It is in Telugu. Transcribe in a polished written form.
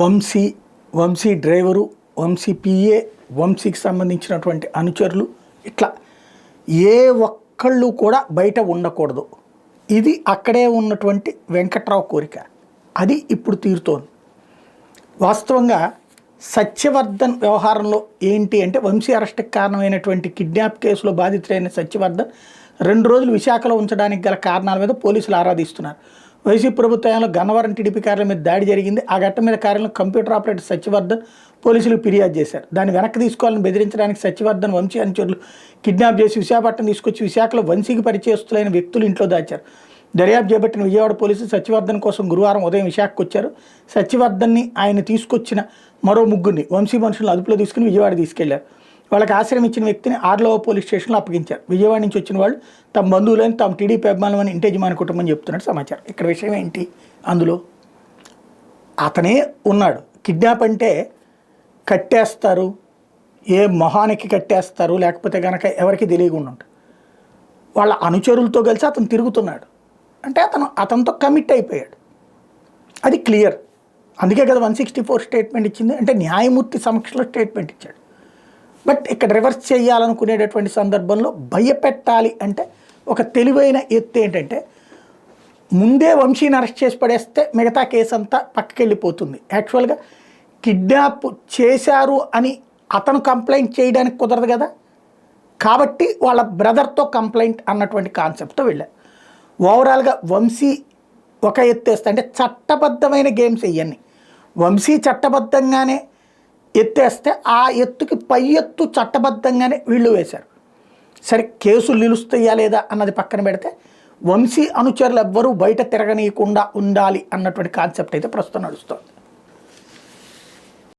వంశీ, వంశీ డ్రైవరు, వంశీ పిఏ, వంశీకి సంబంధించినటువంటి అనుచరులు, ఇట్లా ఏ ఒక్కళ్ళు కూడా బయట ఉండకూడదు. ఇది అక్కడే ఉన్నటువంటి వెంకట్రావు కోరిక. అది ఇప్పుడు తీరుతోంది. వాస్తవంగా సత్యవర్ధన్ వ్యవహారంలో ఏంటి అంటే, వంశీ అరెస్ట్కి కారణమైనటువంటి కిడ్నాప్ కేసులో బాధితులైన సత్యవర్ధన్ 2 రోజులు విశాఖలో ఉంచడానికి గల కారణాల మీద పోలీసులు ఆరాధిస్తున్నారు. వైసీపీ ప్రభుత్వంలో గన్నవరం టీడీపీ కార్యాలయం మీద దాడి జరిగింది. ఆ ఘట్టం మీద కార్యాలయం కంప్యూటర్ ఆపరేటర్ సత్యవర్ధన్ పోలీసులకు ఫిర్యాదు చేశారు. దాన్ని వెనక్కి తీసుకోవాలని బెదిరించడానికి సత్యవర్ధన్ వంశీ అనుచరులు కిడ్నాప్ చేసి విశాఖపట్నం తీసుకొచ్చి విశాఖలో వంశీకి పరిచయస్తులైన వ్యక్తులు ఇంట్లో దాచారు. దర్యాప్తు చేపట్టిన విజయవాడ పోలీసులు సత్యవర్ధన్ కోసం గురువారం ఉదయం విశాఖకు వచ్చారు. సత్యవర్ధన్ని ఆయన తీసుకొచ్చిన మరో 3 వంశీ మనుషులను అదుపులో తీసుకుని విజయవాడ తీసుకెళ్లారు. వాళ్ళకి ఆశ్రయం ఇచ్చిన వ్యక్తిని ఆర్లో పోలీస్ స్టేషన్లో అప్పగించారు. విజయవాడ నుంచి వచ్చిన వాళ్ళు తమ బంధువులని, తాము టీడీపీ అభిమానులని, ఇంటి యజమాని కుటుంబం చెప్తున్నట్టు సమాచారం. ఇక్కడ విషయం ఏంటి, అందులో అతనే ఉన్నాడు. కిడ్నాప్ అంటే కట్టేస్తారు, ఏ మొహానికి కట్టేస్తారు, లేకపోతే కనుక ఎవరికి తెలియకుండా ఉంటుంది. వాళ్ళ అనుచరులతో కలిసి అతను తిరుగుతున్నాడు అంటే అతనితో కమిట్ అయిపోయాడు. అది క్లియర్. అందుకే కదా 164 స్టేట్మెంట్ ఇచ్చింది. అంటే న్యాయమూర్తి సమక్షంలో స్టేట్మెంట్ ఇచ్చాడు. బట్ ఇక్కడ రివర్స్ చేయాలనుకునేటటువంటి సందర్భంలో భయపెట్టాలి అంటే ఒక తెలివైన ఎత్తు ఏంటంటే, ముందే వంశీని అరెస్ట్ చేసి పడేస్తే మిగతా కేసు అంతా పక్కకి వెళ్ళిపోతుంది. యాక్చువల్గా కిడ్నాప్ చేశారు అని అతను కంప్లైంట్ చేయడానికి కుదరదు కదా, కాబట్టి వాళ్ళ బ్రదర్తో కంప్లైంట్ అన్నటువంటి కాన్సెప్ట్తో వెళ్ళారు. ఓవరాల్గా వంశీ ఒక ఎత్తు వేస్తే, అంటే చట్టబద్ధమైన గేమ్స్ ఇవన్నీ. వంశీ చట్టబద్ధంగానే ఎత్తేస్తే ఆ ఎత్తుకి పై ఎత్తు చట్టబద్ధంగానే వీళ్ళు వేశారు. సరే, కేసులు నిలుస్తాయా లేదా అన్నది పక్కన పెడితే, వంశీ అనుచరులు ఎవ్వరూ బయట తిరగనీయకుండా ఉండాలి అన్నటువంటి కాన్సెప్ట్ అయితే ప్రస్తుతం నడుస్తుంది.